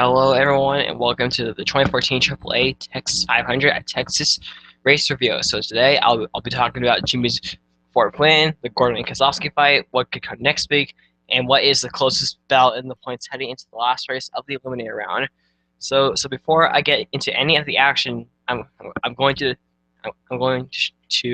Hello, everyone, and welcome to the 2014 AAA Texas 500 at Texas Race Review. So today I'll be talking about Jimmie's fourth win, the Gordon and Keselowski fight, what could come next week, and what is the closest belt in the points heading into the last race of the eliminator round. So before I get into any of the action, I'm going to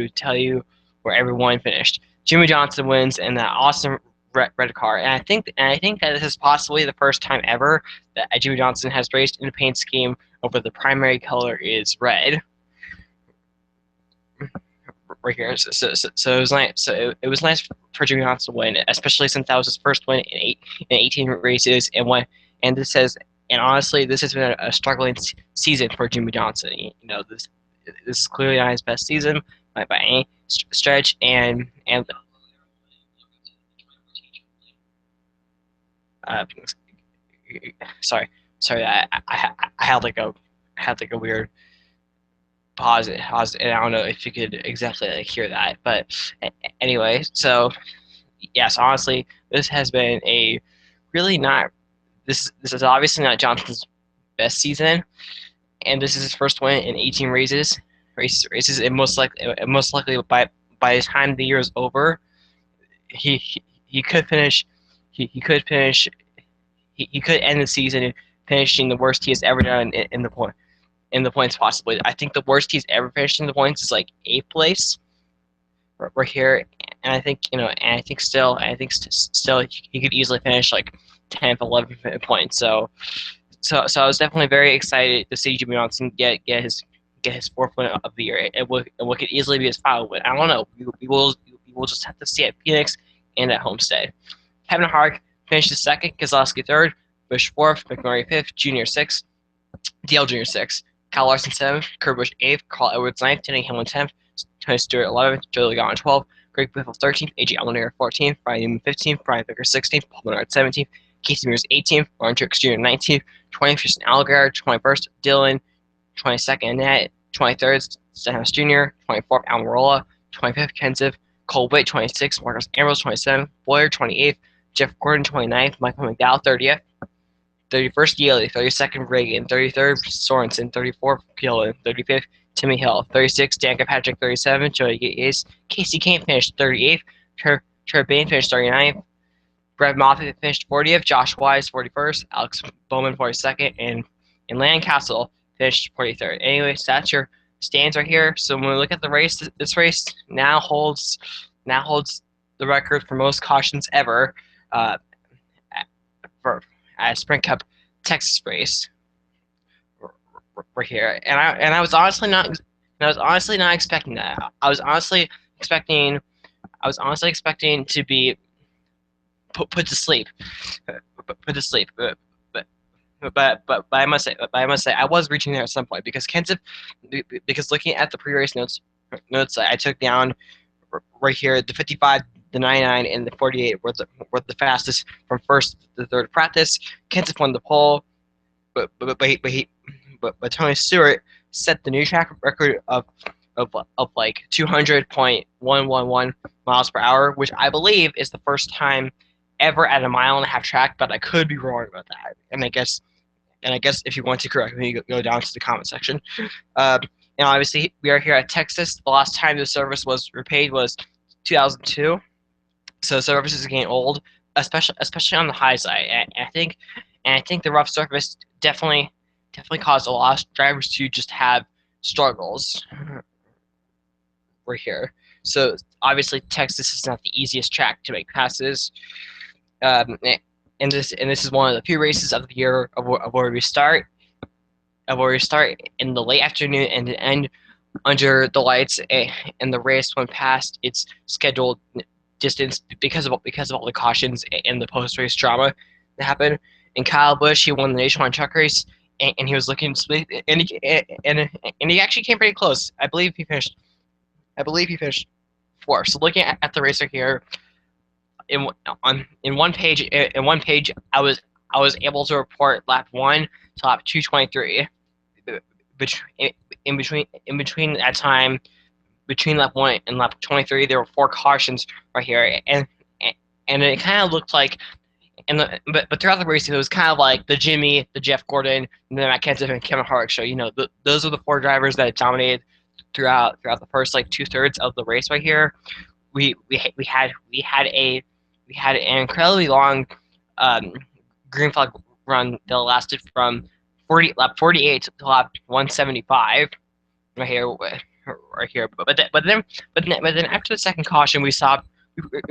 tell you where everyone finished. Jimmie Johnson wins in that awesome red car, and I think that this is possibly the first time ever that Jimmie Johnson has raced in a paint scheme over the primary color is red. Right here, so it was nice. It was nice for Jimmie Johnson to win, especially since that was his first win in 18 races, and honestly, this has been a struggling season for Jimmie Johnson. This is clearly not his best season by any stretch, and uh, sorry, I had like a weird pause, and I don't know if you could exactly hear that, but anyway, so yes, honestly, this has been a really not this is obviously not Johnson's best season, and this is his first win in 18 races, and most likely by the time the year is over, he could finish he could finish he could end the season finishing the worst he has ever done in the points possibly. I think the worst he's ever finished in the points is like eighth place. We're here, and I think still he could easily finish like 10th, 11th points. So I was definitely very excited to see Jimmie Johnson get his fourth win of the year. What could easily be his final win. I don't know. We will just have to see at Phoenix and at Homestead. Kevin Harvick finished second, Keselowski third, Busch fourth, McMurray fifth, Junior sixth, DL Junior sixth, Kyle Larson seventh, Kurt Busch eighth, Carl Edwards ninth, Denny Hamlin 10th, Tony Stewart 11th, Joey Logano 12th, Greg Biffle 13th, AJ Allmendinger 14th, Brian Newman 15th, Brian Vicker 16th, Paul Menard 17th, Casey Mears 18th, Lauren Truex Jr. 19th, 20th, Tristan Allgaier, 21st, Dylan, 22nd, Annette, 23rd, Stenhouse Jr., 24th, Almirola, 25th, Kenseth, Cole Witt 26th, Marcus Ambrose 27th, Boyer 28th, Jeff Gordon 29th, Michael McDowell 30th, 31st, Yeley, 32nd, Reagan, 33rd, Sorensen, 34th, Gillen, 35th, Timmy Hill, 36th, Dan Patrick, 37th, Joey Gates, Casey Kane finished 38th, Trevor Bain finished 39th, Brett Moffitt finished 40th, Josh Wise 41st, Alex Bowman 42nd, and Landon Castle finished 43rd. Anyway, so that's your stands right here. So when we look at the race, this race now holds the record for most cautions ever for a Sprint Cup Texas race. We're here, and I was honestly not expecting that. I was honestly expecting to be put to sleep, but I must say I was reaching there at some point because looking at the pre-race notes I took down right here, the 55, the 99, and the 48 were the fastest from first to third practice. Kenseth won the pole, but Tony Stewart set the new track record of like 200.111 miles per hour, which I believe is the first time ever at a mile-and-a-half track, but I could be wrong about that. And I guess if you want to correct me, go down to the comment section. And obviously, we are here at Texas. The last time the service was repaid was 2002, so service is getting old, especially on the high side. And I think the rough surface definitely caused a lot of drivers to just have struggles. We're here, so obviously Texas is not the easiest track to make passes. And this is one of the few races of the year of where we start in the late afternoon and end under the lights, and the race went past its scheduled distance because of all the cautions and the post-race drama that happened. And Kyle Busch, he won the nationwide truck race, and he was looking to split, and he actually came pretty close. I believe he finished fourth. So looking at the racer here, in one page, I was able to report lap 1 to lap 223. In between that time, between lap 1 and lap 23, there were 4 cautions right here, and it kind of looked like but throughout the race, it was kind of like the Jimmie, the Jeff Gordon, and then Matt Kenseth and Kevin Harvick show. Those are the four drivers that dominated throughout the first like 2/3 of the race right here. We had an incredibly long um, green flag run that lasted from lap 48 to lap 175 right here, right here. But then after the second caution, we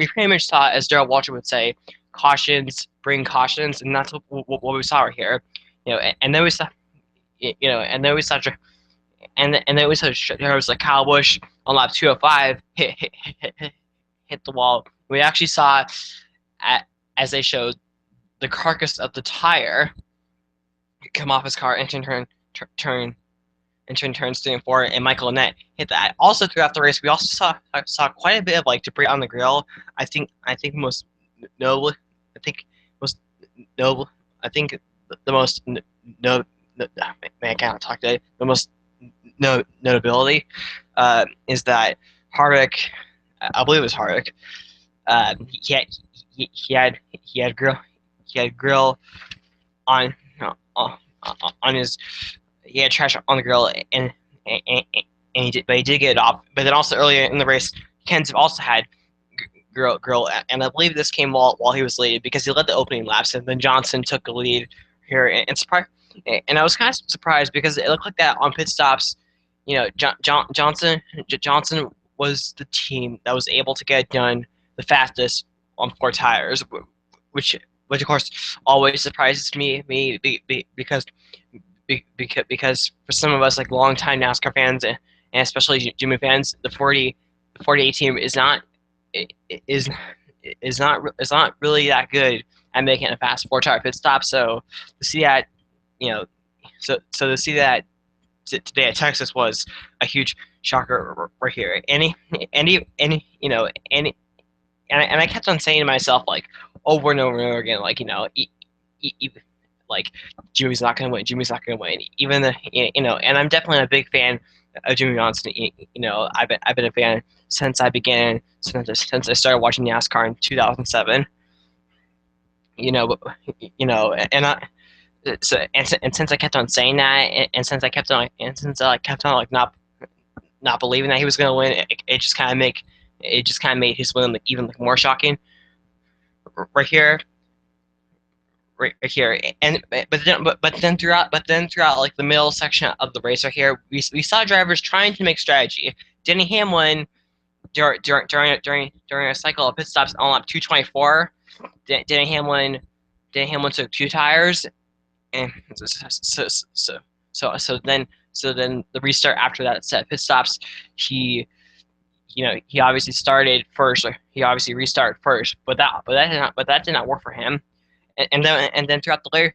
pretty much saw, as Darrell Walter would say, cautions bring cautions, and that's what we saw right here. And then we saw, and then we saw, and then we saw there was like Kyle Busch on lap 205 hit the wall. We actually saw, as they showed, the carcass of the tire come off his car and turn into turns 3 and 4, and Michael Annett hit that. Also throughout the race, we also saw quite a bit of like debris on the grill. I think most notable, I think most notable, I think the most no, no man, I can't talk today. The most notability is that Harvick, I believe it was Harvick. He had grill on on his he had trash on the grill, and but he did get it off. But then also earlier in the race, Kenseth also had grill, and I believe this came while he was leading because he led the opening laps, and then Johnson took the lead here, and I was kind of surprised because it looked like that on pit stops. Johnson was the team that was able to get it done the fastest on four tires, which which of course always surprises me because for some of us like longtime NASCAR fans and especially Jimmie fans, the 48 team is is not really that good at making a fast four tire pit stop. So to see that, you know, so to see that today at Texas was a huge shocker right here. And I kept on saying to myself like over and over and over again, like like Jimmie's not going to win. Jimmie's not going to win. Even and I'm definitely a big fan of Jimmie Johnson. I've been a fan since I started watching NASCAR in 2007. And since I kept on saying that, since I kept on like not believing that he was going to win, it just kind of made his win like even like more shocking right here. Right here, and but then throughout like the middle section of the race right here, we saw drivers trying to make strategy. Denny Hamlin during a cycle of pit stops on lap 224, Denny Hamlin took two tires, and so then the restart after that set of pit stops, he obviously started first. He obviously restarted first, but that did not work for him. And then throughout the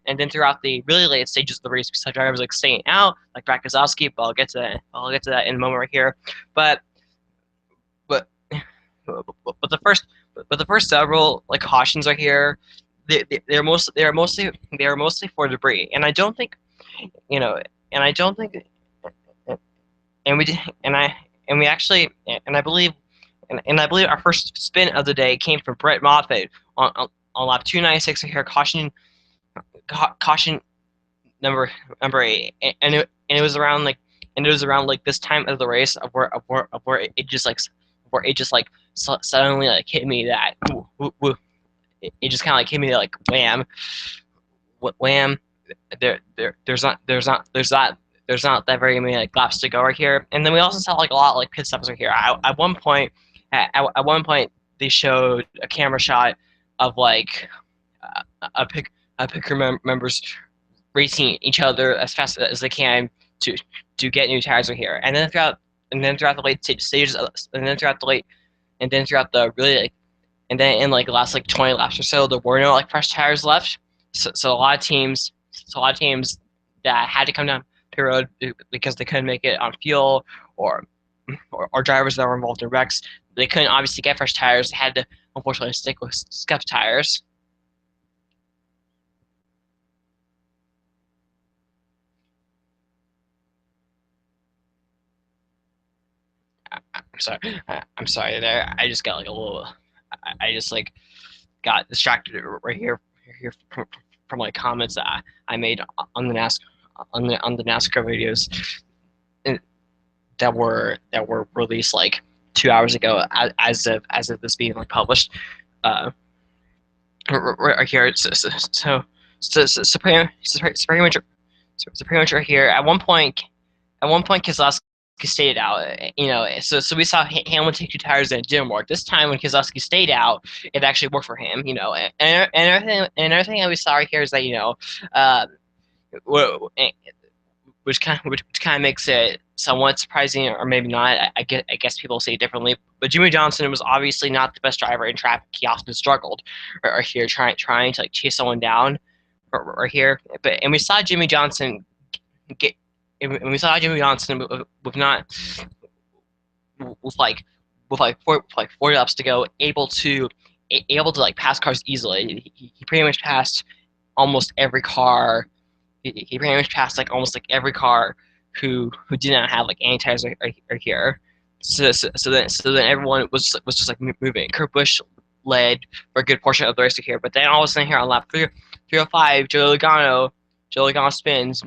really late stages of the race, we saw drivers like staying out, like Brad Keselowski. But I'll get to that in a moment right here. But but but the first several like cautions right here, they're mostly for debris, and I don't think you know, and I don't think, and we did, and we actually, and I believe our first spin of the day came from Brett Moffitt on lap 296 here, caution number 8, and it was around like this time of the race of where it just like suddenly like hit me that it just kind of like hit me like wham, wham. There's not that very many like laps to go right here, and then we also saw like a lot of like pit stops right here. At one point, they showed a camera shot of like a picker members racing each other as fast as they can to get new tires right here, and then throughout the late stages, and then throughout the really like, and then in like the last like 20 laps or so, there were no like fresh tires left. So a lot of teams that had to come down pit road because they couldn't make it on fuel, or drivers that were involved in wrecks, they couldn't obviously get fresh tires. They had to unfortunately stick with scuffed tires. I'm sorry there. I just got like a little. I just like got distracted right here here from like comments that I made on the NASCAR videos that were released like 2 hours ago as of this being like published. Uh, right here. Pretty much right here. At one point, Keselowski stayed out. So we saw Hamilton take two tires and it didn't work. This time when Keselowski stayed out, it actually worked for him. Another thing that we saw right here is that uh, which kind of makes it somewhat surprising, or maybe not. I guess people say it differently. But Jimmie Johnson was obviously not the best driver in traffic. He often struggled, or here trying to like chase someone down, or here. And we saw Jimmie Johnson get. And we saw Jimmie Johnson with not with like with like 4 laps to go, able to like pass cars easily. He pretty much passed almost every car. He pretty much passed like almost like every car who did not have like any tires are here. So then everyone was just like moving. Kurt Busch led for a good portion of the race here, but then all of a sudden here on lap 305, Joey Logano spins,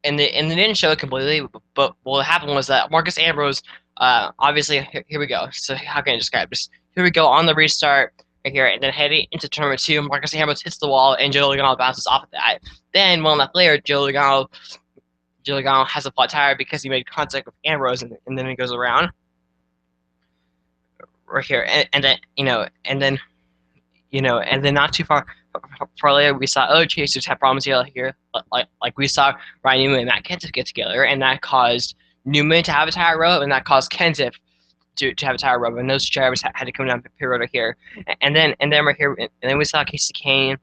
and they didn't show it completely. But what happened was that Marcus Ambrose, obviously here we go. So how can I describe this? Here we go on the restart right here, and then heading into turn number 2, Marcus Ambrose hits the wall, and Joey Logano bounces off of that. Then 1 lap later, Joey Logano has a flat tire because he made contact with Ambrose, and then it goes around right here, and then not too far later, we saw other chasers have problems here, like we saw Ryan Newman and Matt Kenseth get together, and that caused Newman to have a tire rub, and that caused Kenseth to have a tire rub, and those drivers had to come down the pit road right here, and then right here, and then we saw Kasey Kahne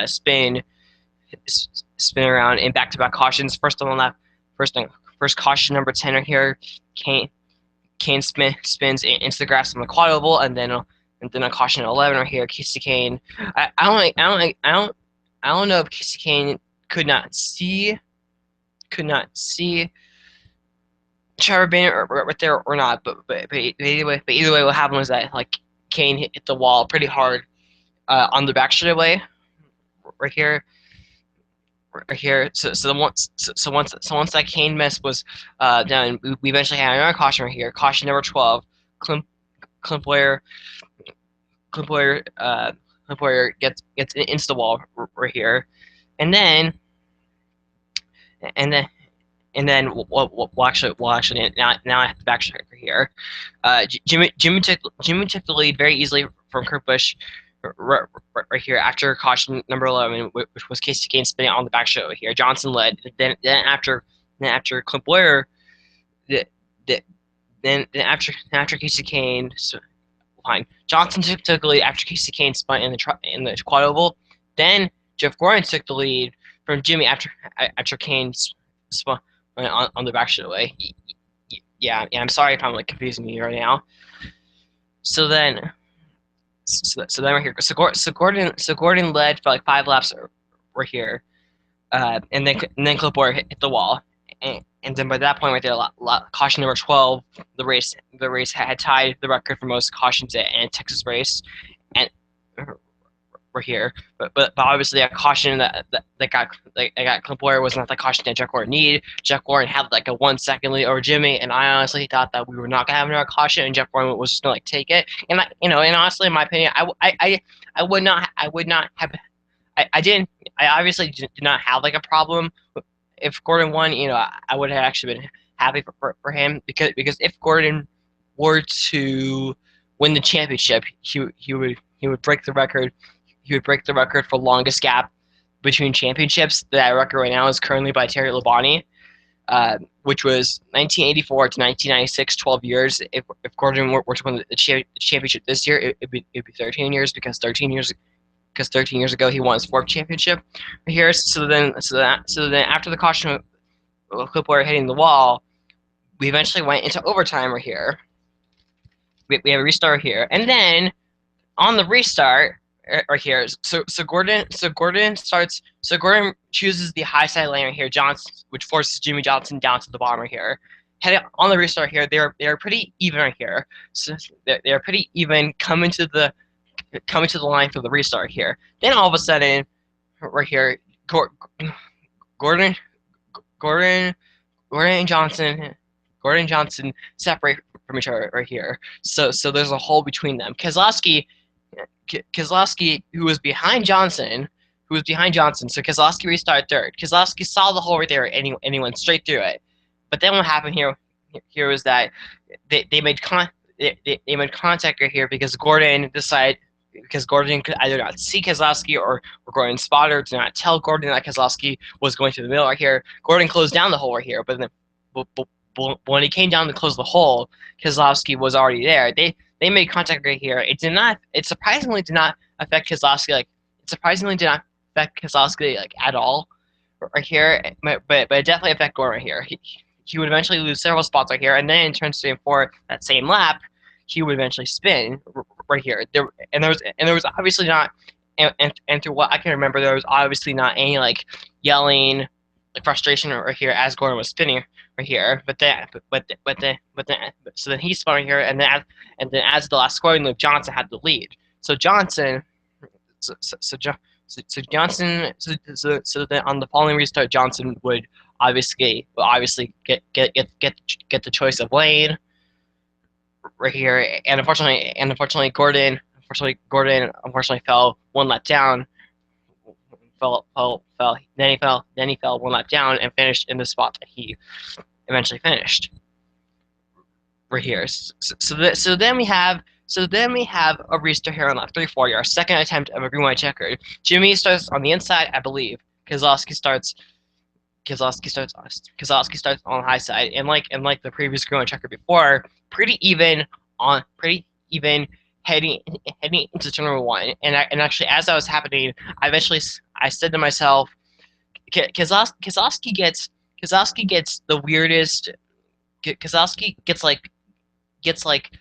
spin around in back-to-back cautions. First on the left, first caution number 10 right here. Kahne spins into the grass on the quad oval, and then a caution 11 right here. Kasey Kahne. I don't know if Kasey Kahne could not see Trevor Banner right there or not, but either way, what happened was that like Kahne hit the wall pretty hard on the back straightaway right here. So once that Kahne mess was done, we eventually had another caution right here. Caution number 12, Clint Bowyer gets into the wall right here, and then we'll actually now I have to backtrack right here. Jimmie took the lead very easily from Kurt Busch right here after caution number 11, which was Kasey Kahne spinning on the back straight over here. Johnson led. Then after Clint Bowyer, then after Kasey Kahne, fine. Johnson took the lead after Kasey Kahne spun in the quad oval. Then Jeff Gordon took the lead from Jimmie after Kahne spun on the back straightaway. Yeah, I'm sorry if I'm like confusing you right now. So then we're here. So Gordon led for like 5 laps right here, and then Clint Bowyer hit the wall, and then by that point right there, caution number 12, the race had tied the record for most cautions in a Texas race, and we're here. But obviously a caution that got Clint Bowyer was not the caution that Jeff Gordon needed. Jeff Gordon had like a 1 second lead over Jimmie, and I honestly thought that we were not gonna have another caution, and Jeff Gordon was just gonna like take it. And and honestly, in my opinion, I would not have. I obviously did not have like a problem. If Gordon won, I would have actually been happy for him because if Gordon were to win the championship, he would break the record. He would break the record for longest gap between championships. That record right now is currently by Terry Labonte, which was 1984 to 1996, 12 years. If Gordon were to win the championship this year, it'd be 13 years because 13 years ago he won his 4th championship here. So then after the caution of Clint Bowyer hitting the wall, we eventually went into overtime right here. We have a restart here, and then on the restart right here, so Gordon chooses the high side lane right here, which forces Jimmie Johnson down to the bottom right here. Heading on the restart here, they are pretty even right here. So they are pretty even coming to the coming to the line for the restart here. Then all of a sudden, right here, Gordon, Gordon, Gordon Johnson, Gordon Johnson separate from each other right here. So there's a hole between them. Keselowski, who was behind Johnson, so Keselowski restarted third. Keselowski saw the hole right there, and he went straight through it. But then what happened here was that they made contact right here because Gordon could either not see Keselowski or Gordon spotted or did not tell Gordon that Keselowski was going to the middle right here. Gordon closed down the hole right here, but then when he came down to close the hole, Keselowski was already there. They made contact right here. It surprisingly did not affect Keselowski like at all right here, but it definitely affected Gordon right here. He would eventually lose several spots right here, and then in turns 3 and 4 that same lap, he would eventually spin right here. There was obviously not, and through what I can remember, there was obviously not any like yelling, like frustration right here as Gordon was spinning right here. So then he spun right here, and then as the last scoring loop, Johnson had the lead. So Johnson, so then on the following restart, Johnson would obviously get the choice of lane right here, and unfortunately Gordon fell one lap down, then he fell one lap down and finished in the spot that he eventually finished right here. So then we have a restart here on lap 34, our second attempt of a green white checkered. Jimmie starts on the inside, I believe. Keselowski starts on the high side, and like the previous green white checker before, pretty even heading into turn number 1. And actually, as that was happening, I said to myself, Keselowski gets the weirdest. Keselowski gets like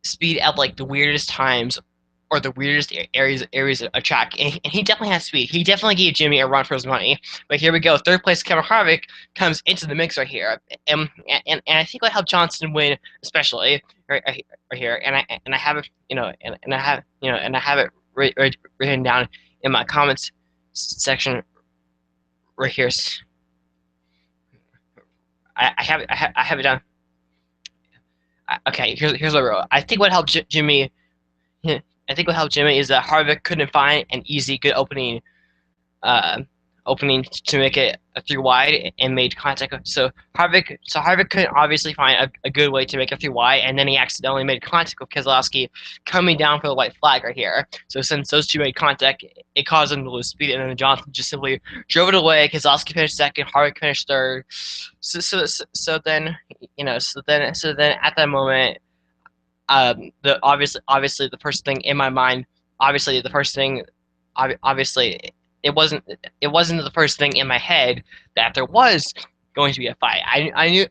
speed at like the weirdest times or the weirdest areas of track, and he definitely has speed. He definitely gave Jimmie a run for his money. But here we go, third place Kevin Harvick comes into the mix right here, and I think what helped Johnson win, especially right here, and I have it, and I have it written down in my comments section right here. I have it down. Okay, here's what I wrote. I think what helped Jimmie is that Harvick couldn't find an easy, good opening to make it a 3 wide and made contact. So Harvick couldn't obviously find a good way to make a 3 wide, and then he accidentally made contact with Keselowski coming down for the white flag right here. So since those two made contact, it caused him to lose speed, and then Johnson just simply drove it away. Keselowski finished second, Harvick finished third. So then at that moment, obviously the first thing in my mind, obviously it wasn't the first thing in my head that there was going to be a fight. I knew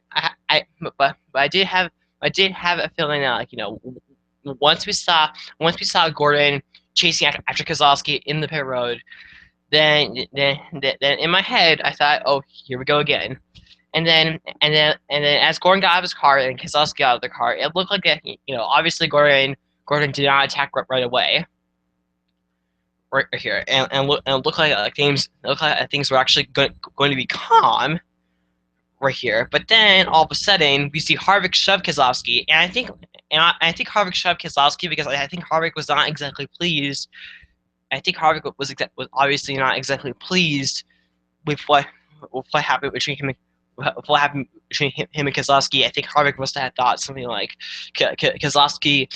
but I did have a feeling that, like, once we saw Gordon chasing after Keselowski in the pit road, then in my head I thought, oh, here we go again. And then as Gordon got out of his car and Keselowski got out of the car, it looked like obviously Gordon did not attack right away. Right here, and look like things were actually going to be calm right here. But then all of a sudden we see Harvick shove Keselowski, and I think Harvick shoved Keselowski because I think Harvick was not exactly pleased. I think Harvick was obviously not exactly pleased with what happened between him. What happened between him and Keselowski. I think Harvick must have thought something like Keselowski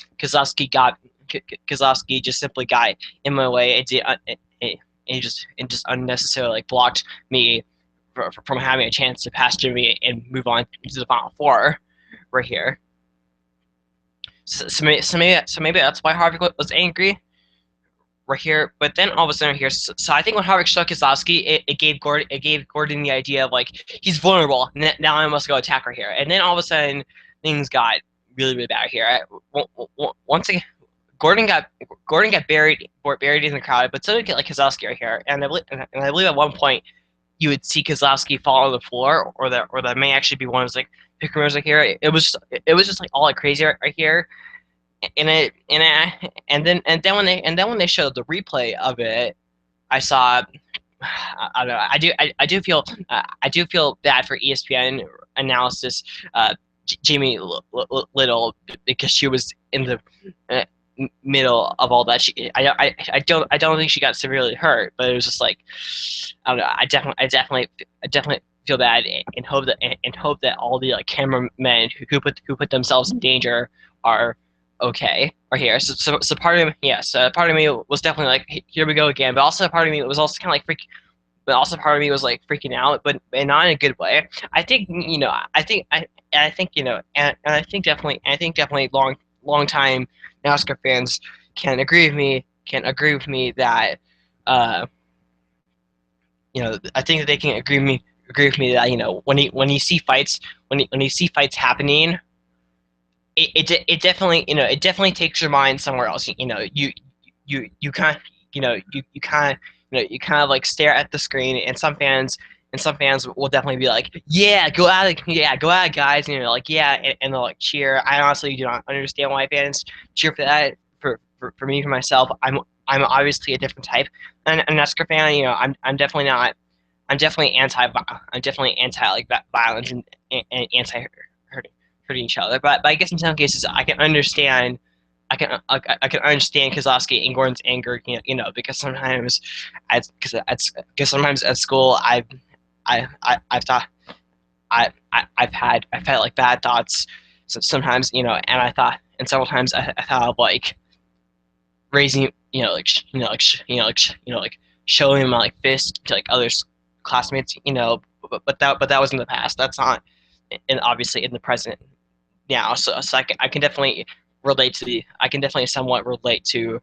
just simply got in my way. It just unnecessarily blocked me from having a chance to pass Jimmie and move on to the final 4 right here. So maybe that's why Harvick was angry right here. But then all of a sudden here, so I think when Harvick struck Keselowski, it gave Gordon the idea of, like, he's vulnerable. Now I must go attack right here. And then all of a sudden things got really, really bad here. Once again, Gordon got buried in the crowd, but so did Keselowski right here. And I believe at one point you would see Keselowski fall on the floor, or that may actually be one of his like pick rumors right here. It was just like all like crazy right here. and then when they showed the replay of it, I saw. I don't know. I do feel bad for ESPN analysis. Jamie Little, because she was in the uh, middle of all that. I don't think she got severely hurt, but it was just like, I don't know. I definitely feel bad, and hope that all the like cameramen who put themselves in danger are okay, are here. So part of me, yes, part of me was definitely like, here we go again. But also part of me was also kind of like freak. But also part of me was like freaking out, but not in a good way. I think I think and I think definitely long time NASCAR fans can agree with me that uh I think that they can agree with me that when you see fights when you see fights happening, it definitely it definitely takes your mind somewhere else. You kind you kind you kind of like stare at the screen, and some fans will definitely be like, yeah, go at it, guys, like, yeah, and they'll like cheer. I honestly do not understand why fans cheer for that. For me, for myself, I'm obviously a different type, and an NASCAR fan. I'm definitely not. I'm definitely anti like violence and anti hurting each other. But I guess in some cases I can understand. I can understand Keselowski and Gordon's anger, because sometimes, because sometimes at school I've thought I've had like bad thoughts. So sometimes, and I thought, and several times I thought of like raising, like showing my like fist to like other classmates, but that was in the past. That's not, and obviously in the present now. So I can definitely I can definitely somewhat relate to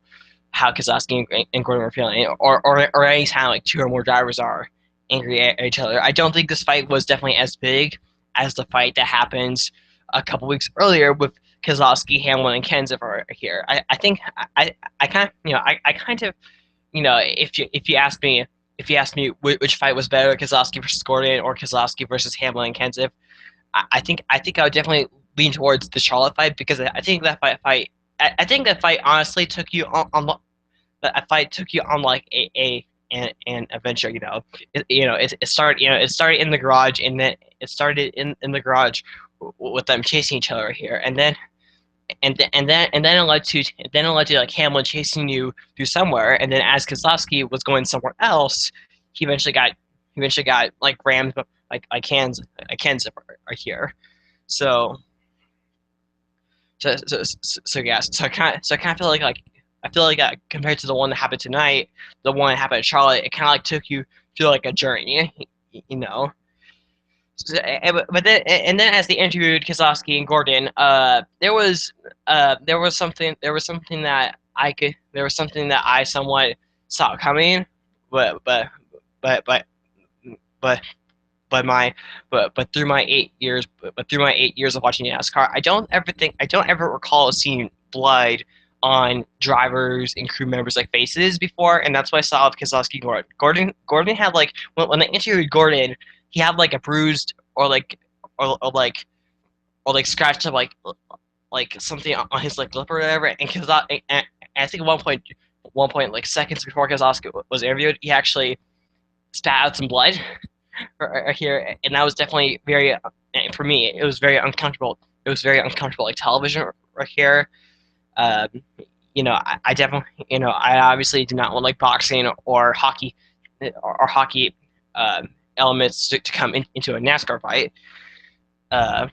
how Keselowski and Gordon were feeling, or any time like two or more drivers are angry at each other. I don't think this fight was definitely as big as the fight that happens a couple weeks earlier with Keselowski, Hamlin, and Kenseth are here. I think I kind of I kind of if you ask me which fight was better, Keselowski versus Gordon or Keselowski versus Hamlin and Kenseth, I think I would definitely lean towards the Charlotte fight, because I think I think that fight honestly took you on that fight took you on like an adventure. It started it started in the garage, and then it started in the garage with them chasing each other here, and then it led to like Hamlin chasing you through somewhere, and then as Keselowski was going somewhere else, he eventually got like rammed like cans are here. So yes. So I kind of feel like I feel like compared to the one that happened tonight, the one that happened at Charlotte, it kind of like took you through like a journey, you know. So, but then and then as they interviewed Keselowski and Gordon, there was something that I somewhat saw coming, but but but but but but my but through my 8 years through my 8 years of watching NASCAR, I don't ever recall seeing blood on drivers and crew members like faces before, and that's what I saw with Keselowski. Gordon had like when they interviewed Gordon, he had like a bruised or like scratched up like something on his like lip or whatever, and I think at one point like seconds before Keselowski was interviewed, he actually spat out some blood here, and that was definitely very for me. It was very uncomfortable. It was very uncomfortable, like television right here. Um, I definitely, I obviously do not want like boxing or hockey or hockey elements to come into a NASCAR fight. Uh,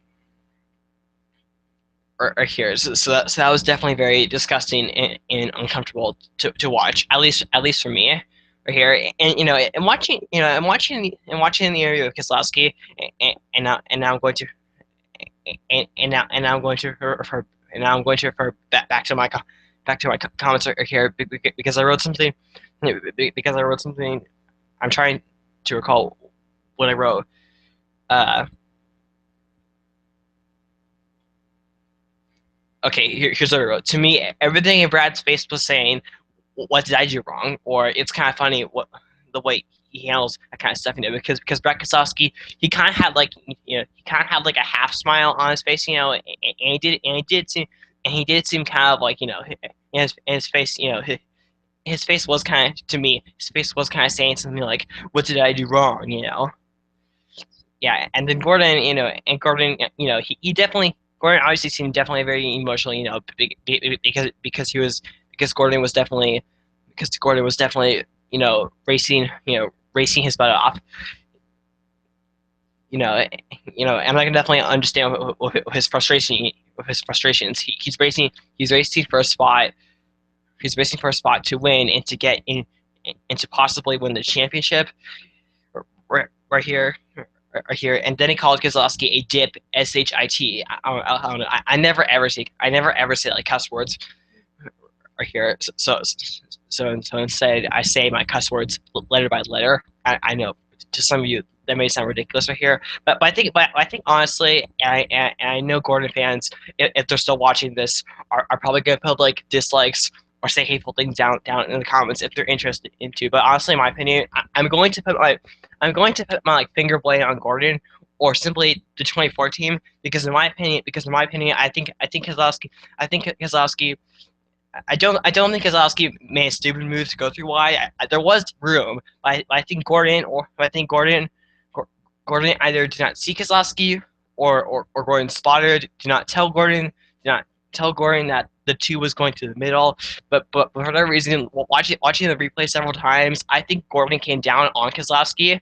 or here, so that was definitely very disgusting and uncomfortable to watch. At least for me, right here, and watching the interview of Keselowski, and now I'm going to and now I'm going to refer back to my comments right here, because I wrote something because I wrote something. I'm trying to recall what I wrote. Uh, okay, here's what I wrote. To me, everything in Brad's face was saying, "What did I do wrong?" Or it's kind of funny what the way he handles that kind of stuff, because Brad Keselowski, he kind of had like he kind of had like a half smile on his face, and he did seem and he did seem kind of like, his face, his face was kind of, to me, his face was kind of saying something like, "What did I do wrong?" Yeah, and then Gordon, he definitely, Gordon obviously seemed definitely very emotional, because Gordon was definitely, racing his butt off. you know, and I can definitely understand his frustration, with his frustrations. He's racing for a spot. He's racing for a spot to win and to get in and to possibly win the championship. Right here, right here, and then he called Keselowski a dip, shit. I don't know. I never ever say like cuss words right here. So instead, I say my cuss words letter by letter. I know to some of you that may sound ridiculous right here, but I think honestly, and I know Gordon fans, if they're still watching this, are probably gonna put like dislikes or say hateful things down in the comments if they're interested into. But honestly, in my opinion, I'm going to put my like finger blade on Gordon or simply the 24 team because in my opinion, I think Keselowski I don't think Keselowski made a stupid move to go through wide. There was room, but I think Gordon either did not see Keselowski or Gordon spotted. Did not tell Gordon that the two was going to the middle. But for whatever reason, watching the replay several times, I think Gordon came down on Keselowski.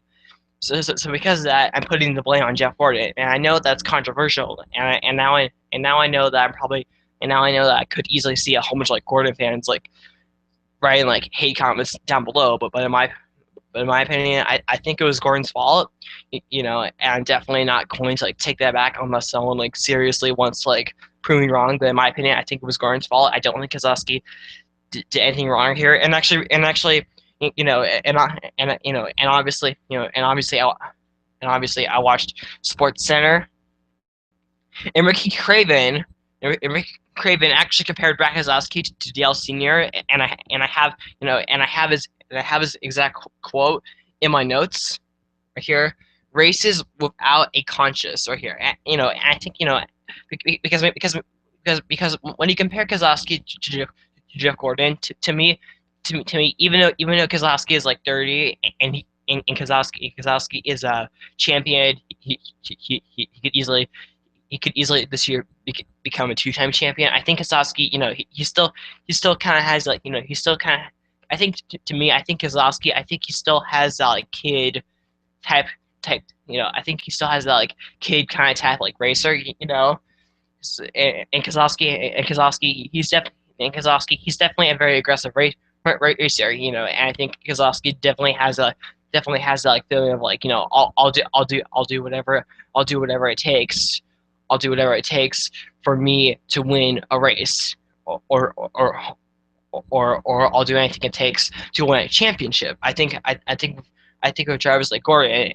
So because of that, I'm putting the blame on Jeff Gordon, and I know that's controversial, and now I know that I'm probably and now I know that I could easily see a whole bunch of like Gordon fans like writing like hate comments down below. But in my opinion, I think it was Gordon's fault, and I'm definitely not going to like take that back unless someone like seriously wants to like prove me wrong. But in my opinion, I think it was Gordon's fault. I don't think Keselowski did anything wrong here, and actually, and obviously, I watched Sports Center, and Ricky Craven actually compared Brad Keselowski to Dale Senior, and I have his exact quote in my notes right here. Races without a conscience right here. And I think because when you compare Keselowski to Jeff Gordon, to me, even though Keselowski is like 30 and Keselowski is a champion, he could easily this year become a two-time champion. I think Keselowski, he still kind of has like, he still kind of. I think to me, I think Keselowski, I think he still has that like kid type I think he still has that like kid kind of type like racer, and Keselowski, he's definitely a very aggressive racer, and I think Keselowski definitely has that like feeling of like, I'll do whatever it takes. I'll do whatever it takes for me to win a race, or I'll do anything it takes to win a championship. I think with drivers like Gordon, and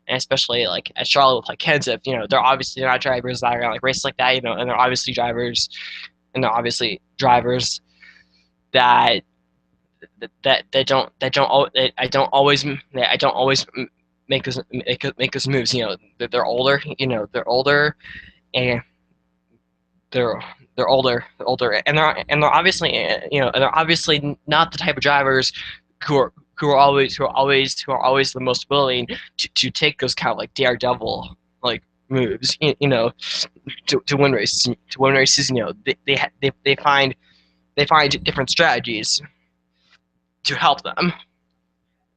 especially like at Charlotte with like Kenseth, they're not drivers that are gonna like race like that, and they're obviously drivers that I don't always make those moves. They're older. They're older, and they're obviously they're obviously not the type of drivers who are always the most willing to take those kind of like daredevil like moves, to win races. They find different strategies to help them.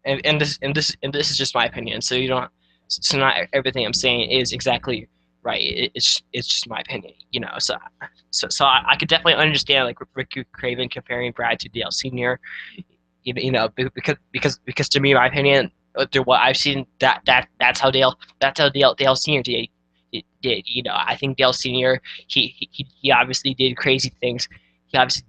And this is just my opinion. So you don't. So not everything I'm saying is exactly right. It's just my opinion. So I could definitely understand like Ricky Craven comparing Brad to Dale Senior. Because to me, my opinion, through what I've seen, that's how Dale Senior did. I think Dale Senior, he obviously did crazy things. That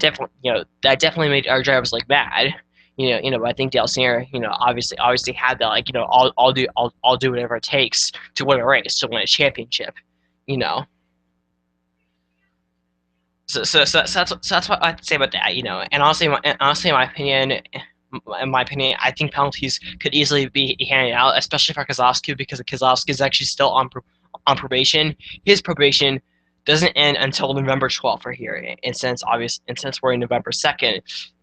definitely made our drivers like mad. But I think Dale Senior, obviously had that like, I'll do whatever it takes to win a race, to win a championship. You know. So that's what I have to say about that. And honestly, in my opinion, I think penalties could easily be handed out, especially for Keselowski, because Keselowski is actually still on probation. His probation doesn't end until November 12th right here. And since we're in November 2nd,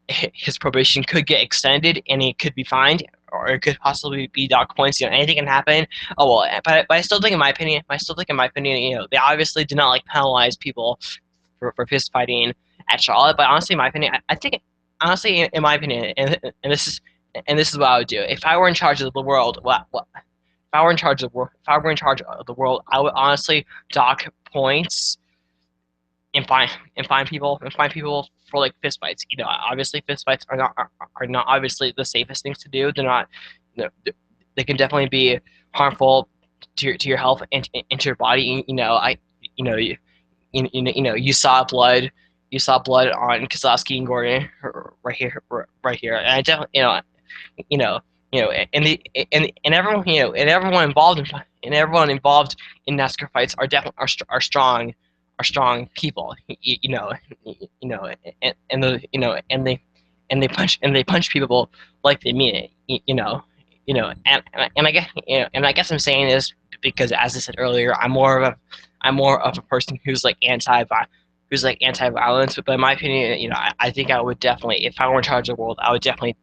his probation could get extended and he could be fined or it could possibly be dock points. Anything can happen. Oh well, but I still think in my opinion, they obviously did not like penalize people for fist fighting at Charlotte. But honestly, in my opinion, I think honestly, in my opinion, and this is what I would do if I were in charge of the world. What if I were in charge of if I were in charge of the world, I would honestly dock points and find people for like fist fights. Obviously fist fights are not obviously the safest things to do. They're not. They can definitely be harmful to your health and to your body. You know you saw blood. You saw blood on Keselowski and Gordon right here. And I definitely, you know, and everyone involved in NASCAR fights are definitely are strong people. And they punch people like they mean it. And I guess I'm saying this because, as I said earlier, I'm more of a person who's like anti-violence. But in my opinion, I think I would definitely, if I were in charge of the world, I would definitely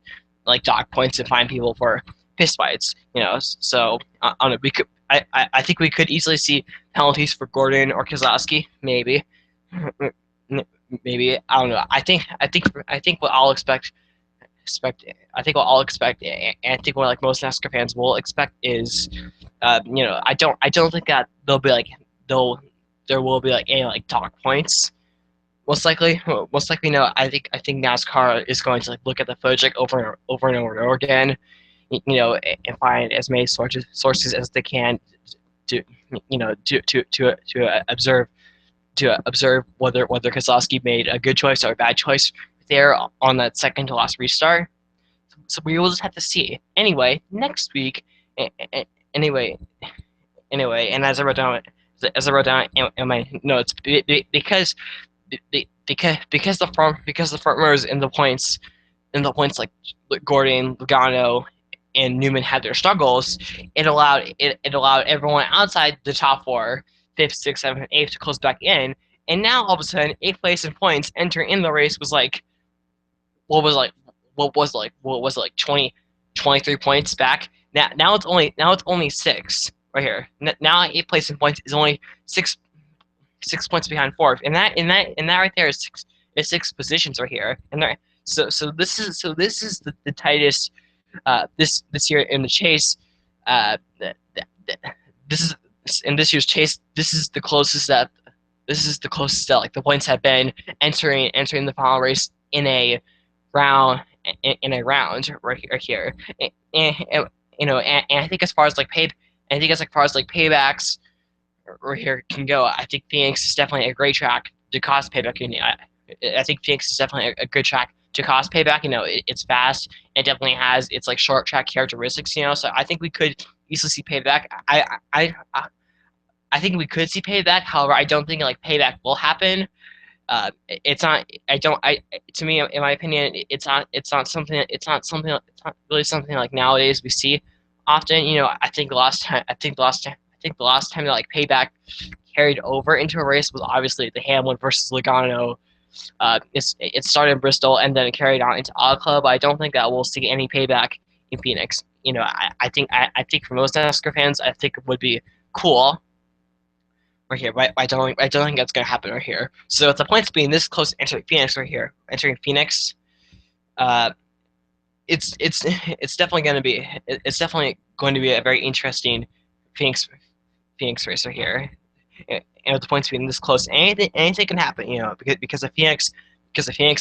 like dock points and find people for fist fights. So I don't know. I think we could easily see penalties for Gordon or Keselowski, maybe. Maybe I don't know. I think what I'll expect. I think what I'll expect, and I think what like most NASCAR fans will expect is, I don't think that they'll there will be like any like talk points. Most likely, no. I think NASCAR is going to like look at the footage like over and over again, and find as many sources as they can to observe whether Keselowski made a good choice or a bad choice there on that second to last restart. So we will just have to see. Anyway, next week. Anyway, and as I wrote down in my notes, because the front runners in the points like Gordon, Logano, and Newman had their struggles, it allowed everyone outside the top four, fifth, sixth, seventh, eighth, to close back in. And now all of a sudden, eighth place in points entering in the race was like what was 23 points back. Now it's only six right here. Now eighth place in points is only six points behind fourth, and that right there is six positions right here. And there, so this is the tightest this year in the chase. This is in this year's chase. This is the closest that like the points have been entering the final race round in a round right here. And I think as far as like paybacks right here can go, I think Phoenix is definitely a great track to cost payback. I think Phoenix is definitely a good track to cost payback. It's fast. It definitely has its like short track characteristics. So I think we could easily see payback. I think we could see payback. However, I don't think like payback will happen. It's not. I don't. I To me, in my opinion, it's not something. It's not really something like nowadays we see often. I think the last time that like payback carried over into a race was obviously the Hamlin versus Logano. It started in Bristol and then it carried on into Auto Club. I don't think that we'll see any payback in Phoenix. I think for most NASCAR fans, I think it would be cool right here, but I don't think that's gonna happen right here. So with the points being this close to entering Phoenix right here, uh, it's definitely going to be a very interesting Phoenix race right here. And with the points being this close, anything can happen, because of Phoenix,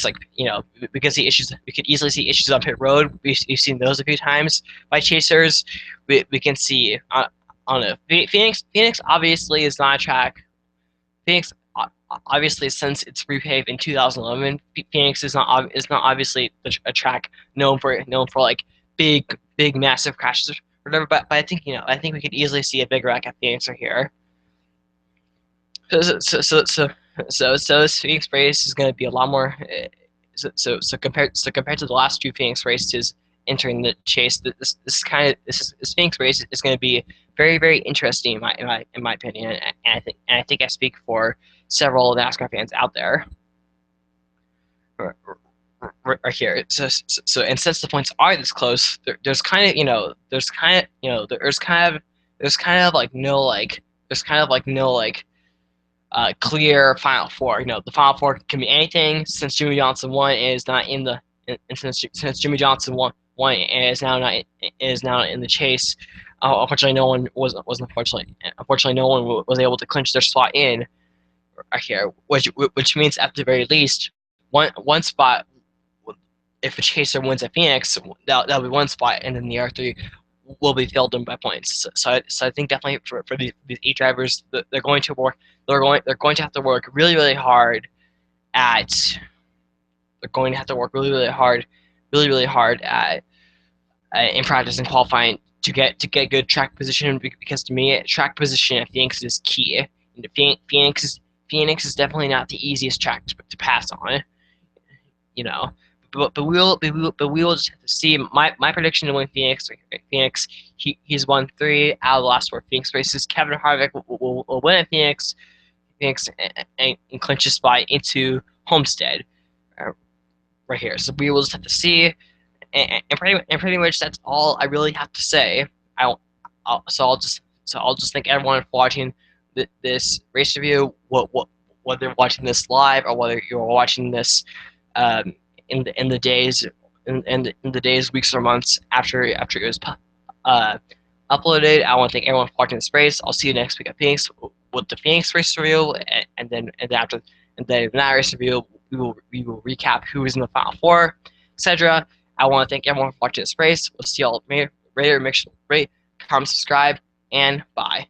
like we could easily see issues on pit road. We've seen those a few times by chasers. We can see I don't know. Phoenix obviously is not a track. Phoenix obviously, since it's repaved in 2011, Phoenix is not obviously a track known for like big massive crashes or whatever. But I think we could easily see a big wreck at Phoenix right here. So this Phoenix race is going to be a lot more. So compared to the last two Phoenix races entering the chase, this Phoenix race is going to be very interesting in my opinion, and I think I speak for several NASCAR fans out there right here. So, and since the points are this close, there's kind of, there's kind of like no like, there's kind of like no like clear Final Four. The Final Four can be anything since Jimmie Johnson won and is not in the, and since Jimmie Johnson won and is now not is now in the chase. Unfortunately, no one was unfortunately no one was able to clinch their spot in right here, which means at the very least one spot. If a chaser wins at Phoenix, that'll be one spot, and then the other three will be filled in by points. So I think definitely for these 8 drivers, they're going to work. They're going to have to work really hard at. They're going to have to work really hard at in practice and qualifying to get good track position, because to me track position at Phoenix is key. And Phoenix is definitely not the easiest track to pass on. You know, but we will just have to see. My prediction to win Phoenix. He's won 3 out of the last 4 Phoenix races. Kevin Harvick will win at Phoenix, and clinch his spot into Homestead right here. So we will just have to see, and pretty much that's all I really have to say. I'll just thank everyone for watching this race review. Whether watching this live or whether you're watching this in the days weeks or months after it was uploaded. I want to thank everyone for watching this race. I'll see you next week at Phoenix with the Phoenix race review, and then that race review we will recap who is in the Final Four, etc. I want to thank everyone for watching this race. We'll see y'all later. Make sure to rate, comment, subscribe, and bye.